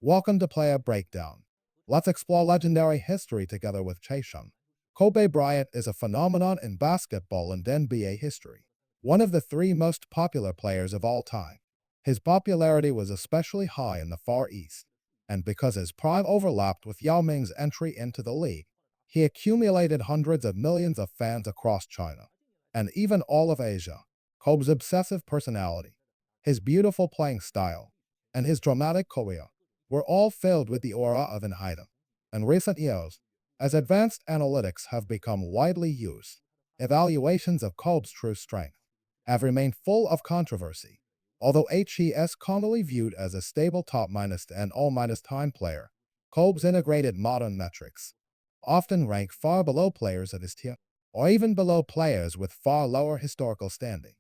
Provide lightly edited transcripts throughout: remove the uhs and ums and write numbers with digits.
Welcome to Player Breakdown. Let's explore legendary history together with Chaeshun. Kobe Bryant is a phenomenon in basketball and NBA history, one of the three most popular players of all time. His popularity was especially high in the Far East, and because his prime overlapped with Yao Ming's entry into the league, he accumulated hundreds of millions of fans across China, and even all of Asia. Kobe's obsessive personality, his beautiful playing style, and his dramatic career were all filled with the aura of an idol. In recent years, as advanced analytics have become widely used, evaluations of Kobe's true strength have remained full of controversy. Although he is commonly viewed as a stable top minus and all minus time player, Kobe's integrated modern metrics often rank far below players of his tier, or even below players with far lower historical standing.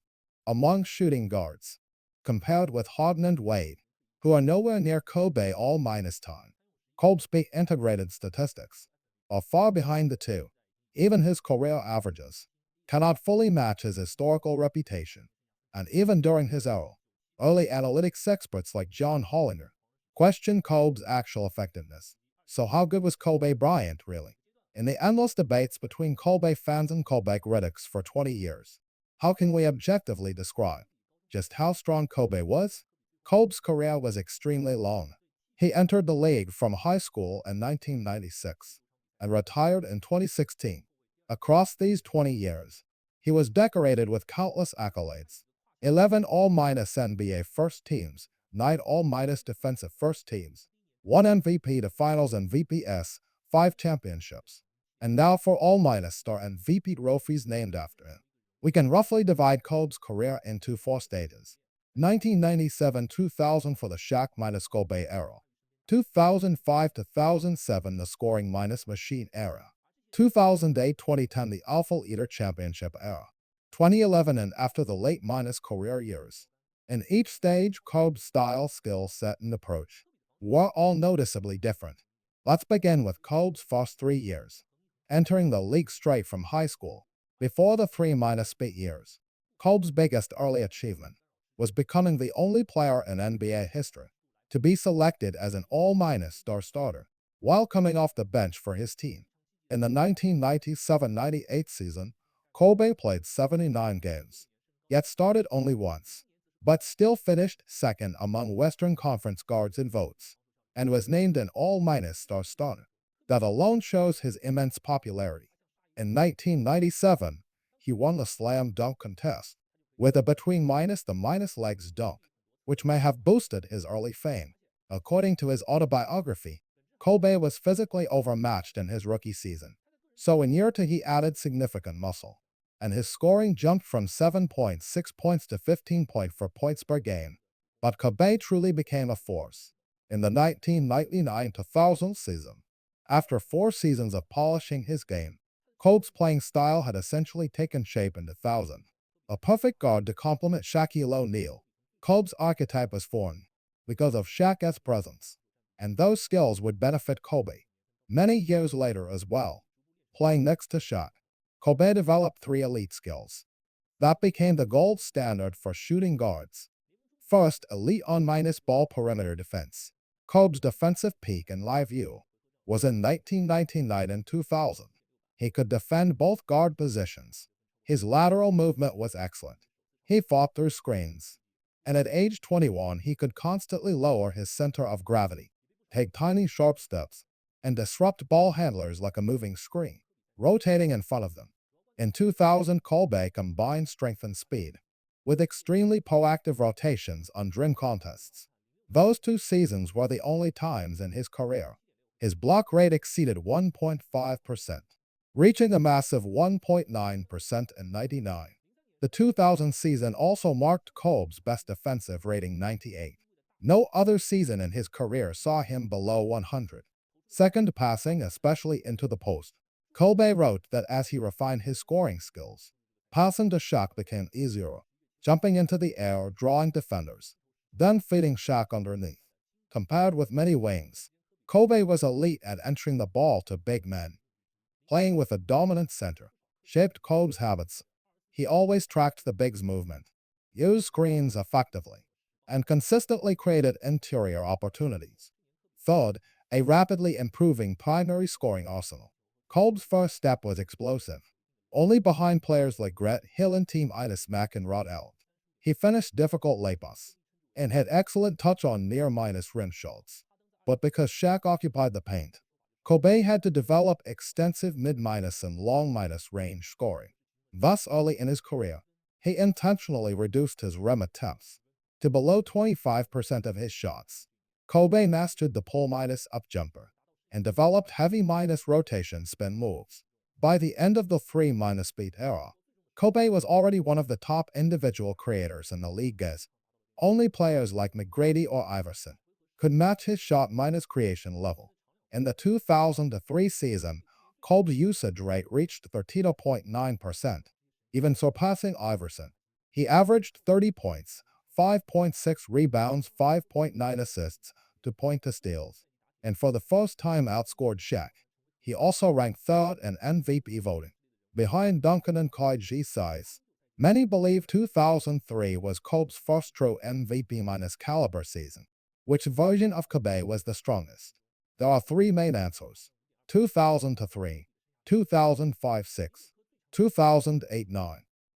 Among shooting guards, compared with Harden and Wade, who are nowhere near Kobe all minus time, Kobe's peak integrated statistics are far behind the two. Even his career averages cannot fully match his historical reputation, and even during his era, early analytics experts like John Hollinger questioned Kobe's actual effectiveness. So how good was Kobe Bryant really? In the endless debates between Kobe fans and Kobe critics for 20 years, how can we objectively describe just how strong Kobe was? Kobe's career was extremely long. He entered the league from high school in 1996 and retired in 2016. Across these 20 years, he was decorated with countless accolades: 11 all-minus NBA first teams, 9 all-minus defensive first teams, 1 MVP to Finals MVPs, 5 championships, and now 4 all-minus star MVP trophies named after him. We can roughly divide Kobe's career into 4 stages: 1997-2000 for the Shaq minus Kobe era, 2005-2007 the scoring minus machine era, 2008-2010 the Alpha Eater Championship era, 2011 and after the late minus career years. In each stage, Kobe's style, skill set, and approach were all noticeably different. Let's begin with Kobe's first 3 years. Entering the league straight from high school, before the 3 minus speed years, Kobe's biggest early achievement was becoming the only player in NBA history to be selected as an all-minus star starter while coming off the bench for his team. In the 1997-98 season, Kobe played 79 games, yet started only once, but still finished second among Western Conference guards in votes, and was named an all-minus star starter. That alone shows his immense popularity. In 1997, he won the slam dunk contest with a between minus the minus legs dunk, which may have boosted his early fame. According to his autobiography, Kobe was physically overmatched in his rookie season, so in year 2 he added significant muscle, and his scoring jumped from 7.6 points to 15.4 points per game. But Kobe truly became a force in the 1999-2000 season. After 4 seasons of polishing his game, Kobe's playing style had essentially taken shape in 2000. A perfect guard to complement Shaquille O'Neal, Kobe's archetype was formed because of Shaq's presence, and those skills would benefit Kobe many years later as well. Playing next to Shaq, Kobe developed 3 elite skills that became the gold standard for shooting guards. First, elite on-minus ball perimeter defense. Kobe's defensive peak in live view was in 1999 and 2000. He could defend both guard positions. His lateral movement was excellent. He fought through screens. And at age 21, he could constantly lower his center of gravity, take tiny sharp steps, and disrupt ball handlers like a moving screen, rotating in front of them. In 2000, Kobe combined strength and speed with extremely proactive rotations on dream contests. Those 2 seasons were the only times in his career his block rate exceeded 1.5%, reaching a massive 1.9% in 99. The 2000 season also marked Kobe's best defensive rating, 98. No other season in his career saw him below 100. Second, passing, especially into the post. Kobe wrote that as he refined his scoring skills, passing to Shaq became easier, jumping into the air, drawing defenders, then feeding Shaq underneath. Compared with many wings, Kobe was elite at entering the ball to big men. Playing with a dominant center shaped Kobe's habits. He always tracked the big's movement, used screens effectively, and consistently created interior opportunities. Third, a rapidly improving primary scoring arsenal. Kobe's first step was explosive. Only behind players like Gret Hill and Team Itis Mack and Rod Eld. He finished difficult layups and had excellent touch on near-minus rim shots. But because Shaq occupied the paint, Kobe had to develop extensive mid-minus and long-minus range scoring. Thus, early in his career, he intentionally reduced his rim attempts to below 25% of his shots. Kobe mastered the pull-minus up jumper and developed heavy-minus rotation spin moves. By the end of the 3-minus beat era, Kobe was already one of the top individual creators in the league as only players like McGrady or Iverson could match his shot minus creation level. In the 2003 season, Kobe's usage rate reached 13.9%, even surpassing Iverson. He averaged 30 points, 5.6 rebounds, 5.9 assists, 2.2 steals, and for the first time outscored Shaq. He also ranked third in MVP voting, behind Duncan and Kai size. Many believe 2003 was Kobe's first true MVP minus caliber season. Which version of Kobe was the strongest? There are three main answers: 2003, 2005-6, 2008-9,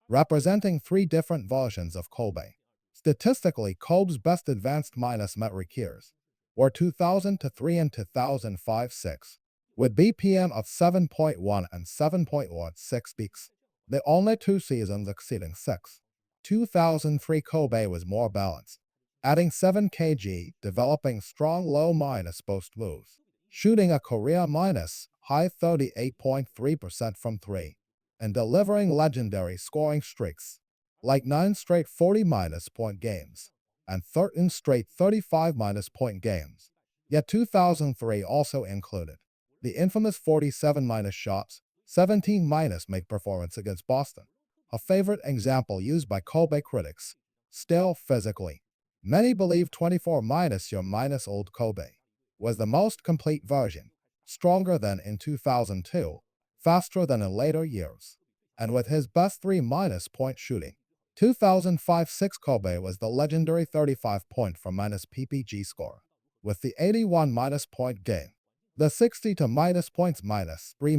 representing three different versions of Kobe. Statistically, Kobe's best advanced minus metric years were 2003 and 2005-6, with BPM of 7.1 and 7.16 peaks, the only two seasons exceeding 6. 2003 Kobe was more balanced, adding 7 kg, developing strong low-minus post moves, shooting a career minus high 38.3% from 3, and delivering legendary scoring streaks, like 9 straight 40-minus point games and 13 straight 35-minus point games. Yet 2003 also included the infamous 47-minus shots, 17-minus make performance against Boston, a favorite example used by Kobe critics. Still, physically, many believe 24-minus your minus old Kobe was the most complete version, stronger than in 2002, faster than in later years, and with his best 3-minus point shooting. 2005-6 Kobe was the legendary 35-point for minus PPG score, with the 81-minus point game, the 60 minus points minus 3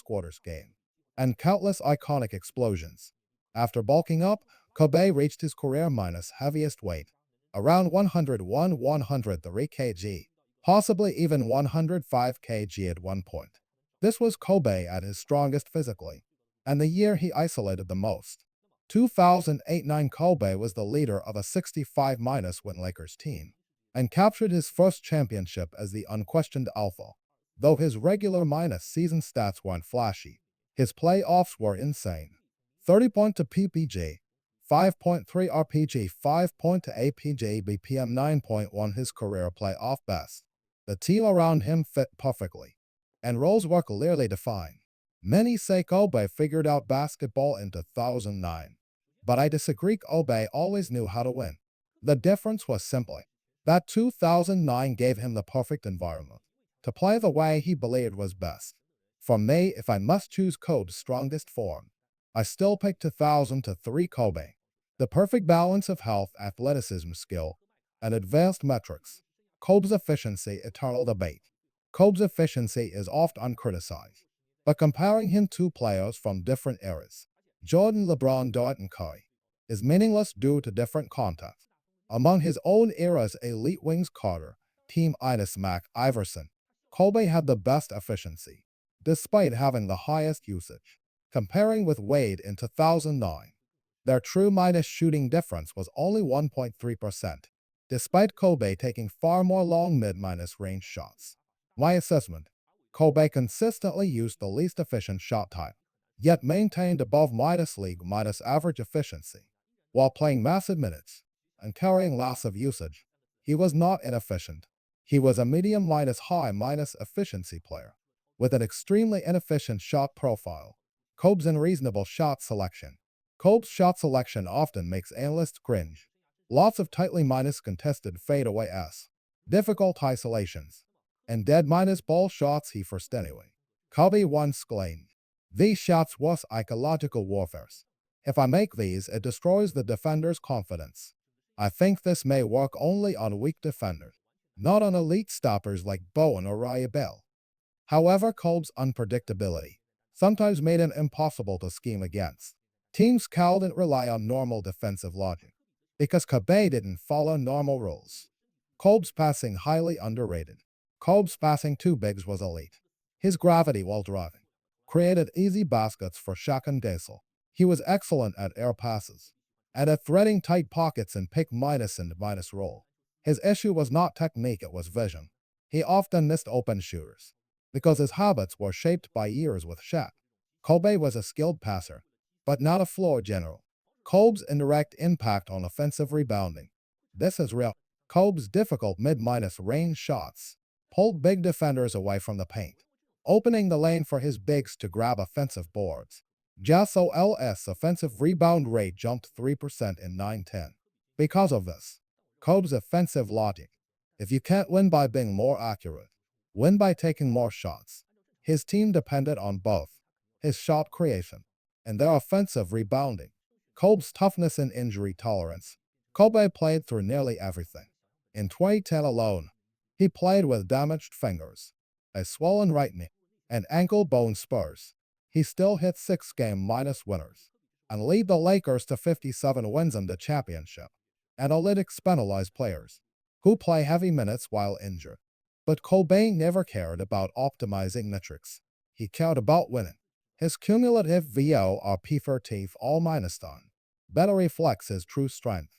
quarters game, and countless iconic explosions. After bulking up, Kobe reached his career minus heaviest weight, around 101-103 kg, possibly even 105 kg at one point. This was Kobe at his strongest physically, and the year he isolated the most. 2008-9 Kobe was the leader of a 65-minus win Lakers team and captured his first championship as the unquestioned alpha. Though his regular minus season stats weren't flashy, his playoffs were insane. 30-point to PPG, 5.3 RPG, 5-point to APJ, BPM 9.1, his career playoff best. The team around him fit perfectly, and roles were clearly defined. Many say Kobe figured out basketball in 2009, but I disagree. Kobe always knew how to win. The difference was simply that 2009 gave him the perfect environment to play the way he believed was best. For me, if I must choose Kobe's strongest form, I still pick 2003 Kobe. The perfect balance of health, athleticism, skill, and advanced metrics. Kobe's efficiency, eternal debate. Kobe's efficiency is oft uncriticized, but comparing him to players from different eras, Jordan, LeBron, Dort, and Curry, is meaningless due to different context. Among his own era's elite wings, Carter, Team Itis Mack, Iverson, Kobe had the best efficiency, despite having the highest usage. Comparing with Wade in 2009, their true minus shooting difference was only 1.3%, despite Kobe taking far more long mid-minus range shots. My assessment: Kobe consistently used the least efficient shot type, yet maintained above minus league minus average efficiency. While playing massive minutes and carrying lots of usage, he was not inefficient. He was a medium minus high minus efficiency player, with an extremely inefficient shot profile. Kobe's unreasonable shot selection. Kobe's shot selection often makes analysts cringe. Lots of tightly minus contested fadeaway difficult isolations, and dead minus ball shots he forced anyway. Kobe once claimed, "These shots was psychological warfares. If I make these, it destroys the defender's confidence." I think this may work only on weak defenders. not on elite stoppers like Bowen or Raya Bell. However, Kobe's unpredictability sometimes made him impossible to scheme against. Teams couldn't rely on normal defensive logic because Kobe didn't follow normal rules. Kobe's passing highly underrated. Kobe's passing to bigs was elite. His gravity while driving created easy baskets for Shaq and Gasol. He was excellent at air passes and at threading tight pockets in pick minus and minus roll. His issue was not technique, it was vision. He often missed open shooters because his habits were shaped by years with Shaq. Kobe was a skilled passer, but not a floor general. Kobe's indirect impact on offensive rebounding. This is real. Kobe's difficult mid-minus range shots pulled big defenders away from the paint, opening the lane for his bigs to grab offensive boards. Gasol's offensive rebound rate jumped 3% in 9-10. Because of this, Kobe's offensive logic: if you can't win by being more accurate, win by taking more shots. His team depended on both his shot creation and their offensive rebounding. Kobe's toughness and injury tolerance. Kobe played through nearly everything. In 2010 alone, he played with damaged fingers, a swollen right knee, and ankle bone spurs. He still hit 6-game minus winners and lead the Lakers to 57 wins in the championship. Analytics penalize players who play heavy minutes while injured. But Kobe never cared about optimizing metrics. He cared about winning. His cumulative VORP all minus ton better reflects his true strength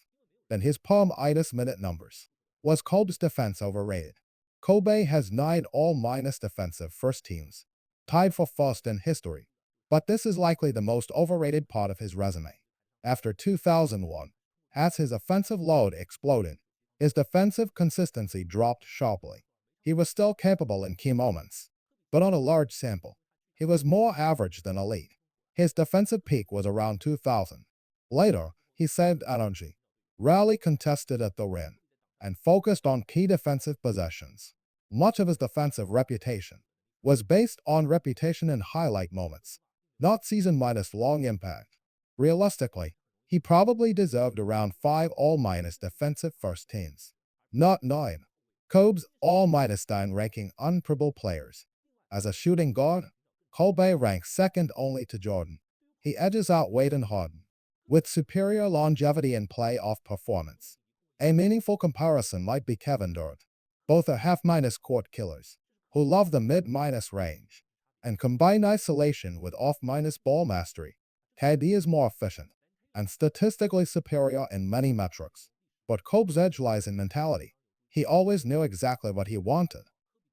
than his palm-itis minute numbers. Was Kobe's defense overrated? Kobe has 9 all-minus defensive first teams, tied for first in history. But this is likely the most overrated part of his resume. After 2001, as his offensive load exploded, his defensive consistency dropped sharply. He was still capable in key moments, but on a large sample, he was more average than elite. His defensive peak was around 2000. Later, he saved energy, rarely contested at the rim, and focused on key defensive possessions. Much of his defensive reputation was based on reputation in highlight moments, not season minus long impact. Realistically, he probably deserved around 5 all-minus defensive first teams, not 9. Kobe's all-minus 9 ranking unprobable players. As a shooting guard, Kobe ranks second only to Jordan. He edges out Wade and Harden, with superior longevity and playoff performance. A meaningful comparison might be Kevin Durant. Both are half-minus court killers, who love the mid-minus range, and combine isolation with off-minus ball mastery. KD is more efficient and statistically superior in many metrics. But Kobe's edge lies in mentality. He always knew exactly what he wanted,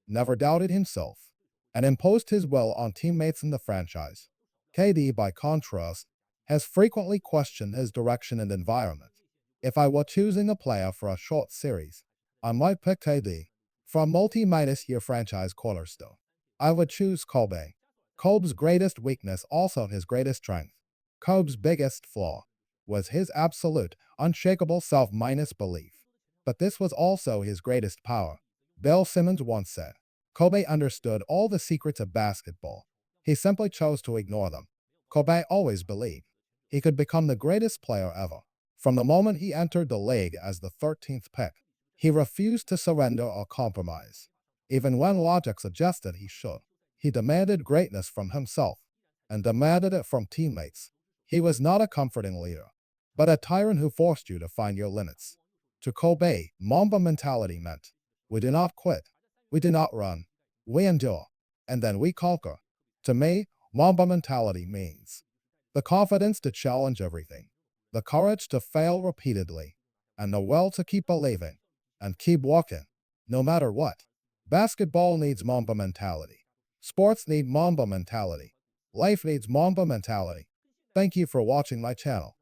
never doubted himself, and imposed his will on teammates in the franchise. KD, by contrast, has frequently questioned his direction and environment. If I were choosing a player for a short series, I might pick KD. For a multi-minus-year franchise cornerstone, I would choose Kobe. Kobe's greatest weakness, also his greatest strength. Kobe's biggest flaw was his absolute, unshakable self-minus belief. But this was also his greatest power. Bill Simmons once said, Kobe understood all the secrets of basketball. He simply chose to ignore them. Kobe always believed he could become the greatest player ever. From the moment he entered the league as the 13th pick, he refused to surrender or compromise. Even when logic suggested he should, he demanded greatness from himself and demanded it from teammates. He was not a comforting leader, but a tyrant who forced you to find your limits. To Kobe, Mamba mentality meant, we do not quit, we do not run, we endure, and then we conquer. To me, Mamba mentality means the confidence to challenge everything, the courage to fail repeatedly, and the will to keep believing and keep walking, no matter what. Basketball needs Mamba mentality. Sports need Mamba mentality. Life needs Mamba mentality. Thank you for watching my channel.